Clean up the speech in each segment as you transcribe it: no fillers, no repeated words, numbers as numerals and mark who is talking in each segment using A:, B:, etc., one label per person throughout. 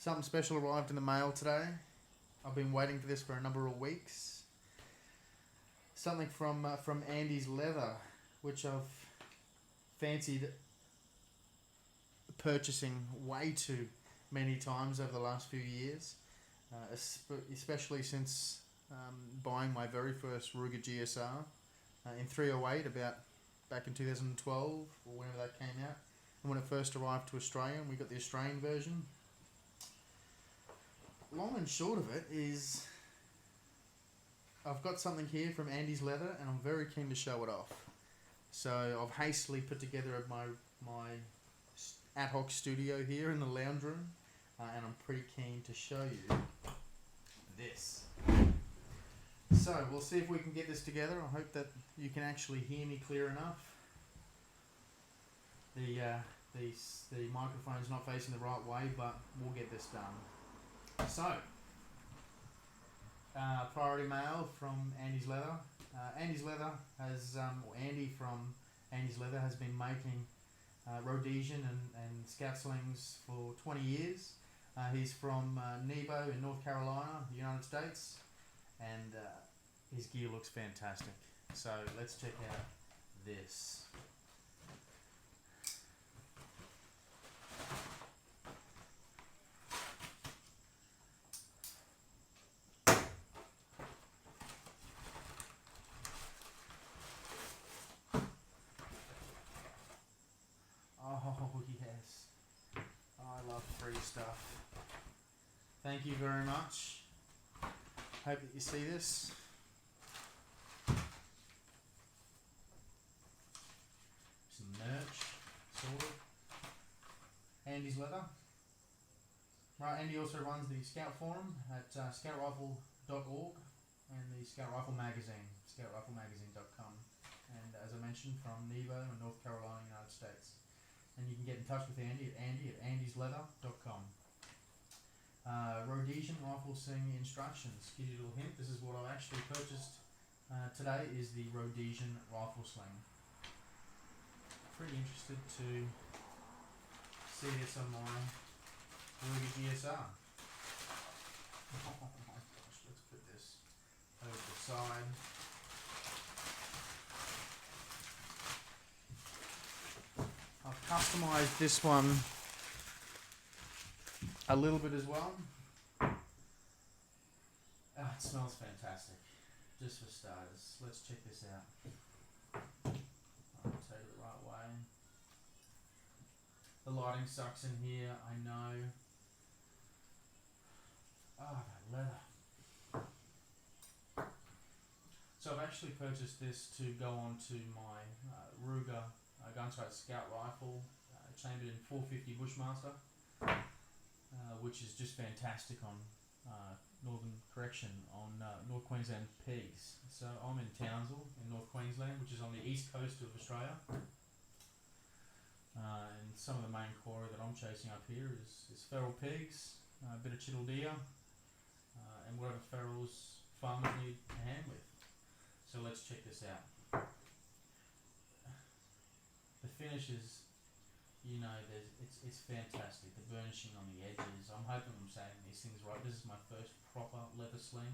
A: Something special arrived in the mail today. I've been waiting for this for a number of weeks. Something from Andy's Leather, which I've fancied purchasing way too many times over the last few years, especially since buying my very first Ruger GSR in 308 about back in 2012 or whenever that came out. And when it first arrived to Australia, we got the Australian version. Long and short of it is I've got something here from Andy's Leather and I'm very keen to show it off. So I've hastily put together my ad hoc studio here in the lounge room and I'm pretty keen to show you this. So we'll see if we can get this together. I hope that you can actually hear me clear enough. The microphone's not facing the right way, but we'll get this done. So, priority mail from Andy's Leather. Andy's Leather has, or Andy from Andy's Leather has been making Rhodesian and Scout Slings for 20 years. He's from Nebo in North Carolina, United States, and his gear looks fantastic. So let's check out this. Oh yes, I love free stuff. Thank you very much. Hope that you see this. Some merch, sort of. Andy's Leather. Right, Andy also runs the Scout Forum at scoutrifle.org and the Scout Rifle Magazine, scoutriflemagazine.com. And as I mentioned, from Nebo in North Carolina, United States. And you can get in touch with Andy at andysleather.com. Rhodesian Rifle Sling instructions. Give you a little hint, this is what I've actually purchased today, is the Rhodesian Rifle Sling. Pretty interested to see this on my Ruger GSR. Oh my gosh, let's put this over the side. I've customised this one a little bit as well. It smells fantastic, just for starters. Let's check this out. I'll take it the right way. The lighting sucks in here, I know. That leather. So I've actually purchased this to go onto my Ruger Gunsight Scout Rifle, chambered in 450 Bushmaster, which is just fantastic on North Queensland pigs. So I'm in Townsville in North Queensland, which is on the east coast of Australia. And some of the main quarry that I'm chasing up here is feral pigs, a bit of chittle deer, and whatever ferals farmers need a hand with. So let's check this out. The finish is, it's fantastic. The burnishing on the edges. I'm hoping I'm saying these things right. This is my first proper leather sling.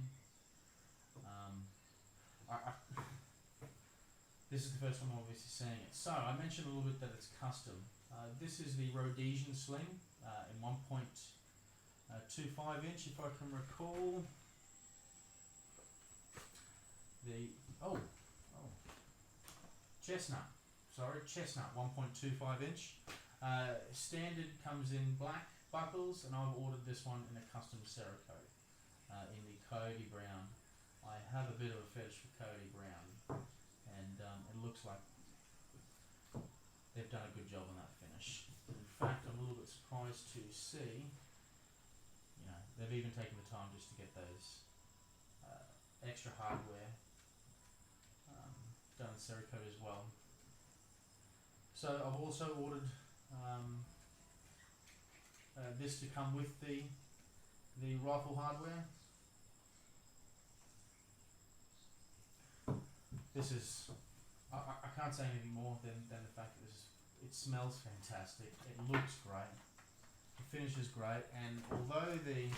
A: This is the first time I'm obviously seeing it. So I mentioned a little bit that it's custom. This is the Rhodesian Sling in 1.25 inch, if I can recall. Chestnut 1.25 inch. Standard comes in black buckles, and I've ordered this one in a custom Cerakote in the Coyote Brown. I have a bit of a fetish for Coyote Brown, and it looks like they've done a good job on that finish. In fact, I'm a little bit surprised to see, they've even taken the time just to get those extra hardware done in Cerakote as well. So I've also ordered this to come with the rifle hardware. This is, I can't say anything more than the fact that it smells fantastic, it looks great, The finish is great, and although the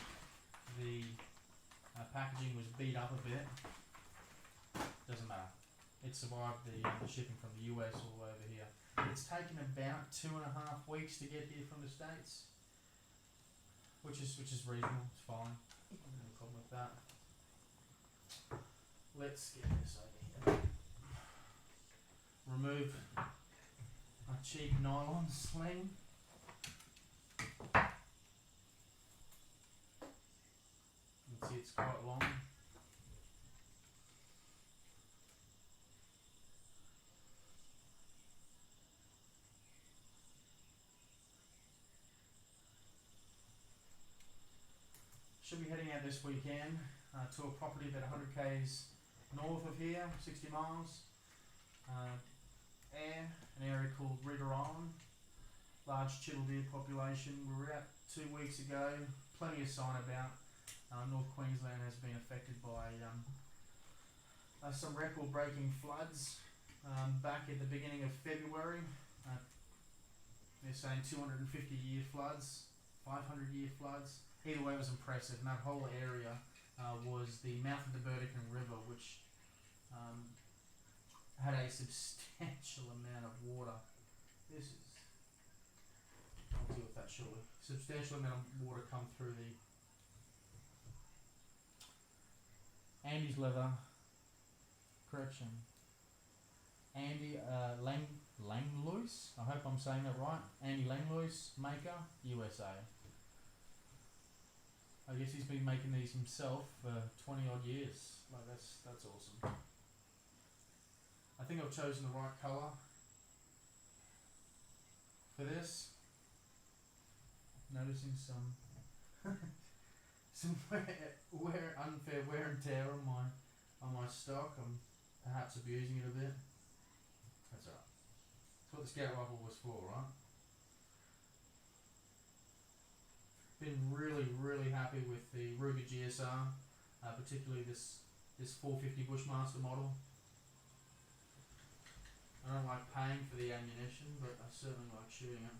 A: packaging was beat up a bit, doesn't matter. It survived the shipping from the US all the way over here. It's taken about 2.5 weeks to get here from the States, which is reasonable. It's fine. No problem with that. Let's get this over here. Remove a cheap nylon sling. You can see it's quite long. Should be heading out this weekend to a property about 100 k's north of here, 60 miles. An area called Rita Island. Large chital deer population. We were out 2 weeks ago. Plenty of sign about. North Queensland has been affected by some record-breaking floods back at the beginning of February. They're saying 250-year floods, 500-year floods. Either way, it was impressive. And that whole area was the mouth of the Burdekin River, which had a substantial amount of water. I'll deal with that shortly. Substantial amount of water come through the Andy's leather. Correction. Andy Langlois. I hope I'm saying that right. Andy Langlois, maker, USA. I guess he's been making these himself for 20 odd years. Like that's awesome. I think I've chosen the right colour for this. Noticing some unfair wear and tear on my stock. I'm perhaps abusing it a bit. That's alright. That's what the Scout Rifle was for, right? Been really happy with the Ruger GSR, particularly this 450 Bushmaster model. I don't like paying for the ammunition, but I certainly like shooting it.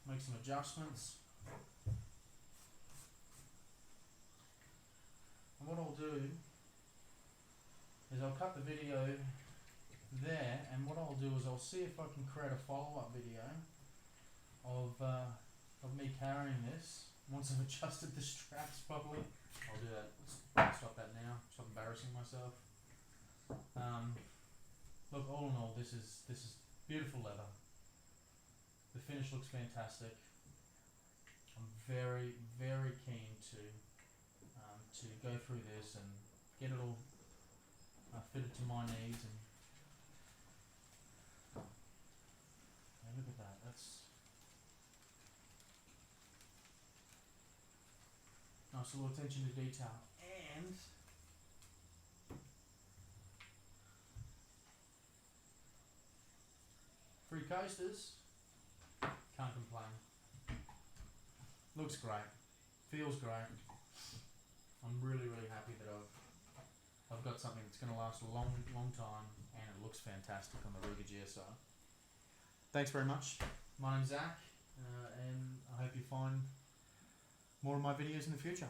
A: Make some adjustments. And what I'll do is I'll cut the video there, and what I'll do is I'll see if I can create a follow-up video of me carrying this. Once I've adjusted the straps properly, I'll do that. Let's stop that now. Stop embarrassing myself. Look, all in all, this is beautiful leather. The finish looks fantastic. I'm very keen to go through this and get it all fitted to my needs. And look at that. That's nice little attention to detail. And free coasters. Can't complain. Looks great. Feels great. I'm really happy that I've got something that's going to last a long time, and it looks fantastic on the Ruger GSR. Thanks very much. My name's Zach, and I hope you find more of my videos in the future.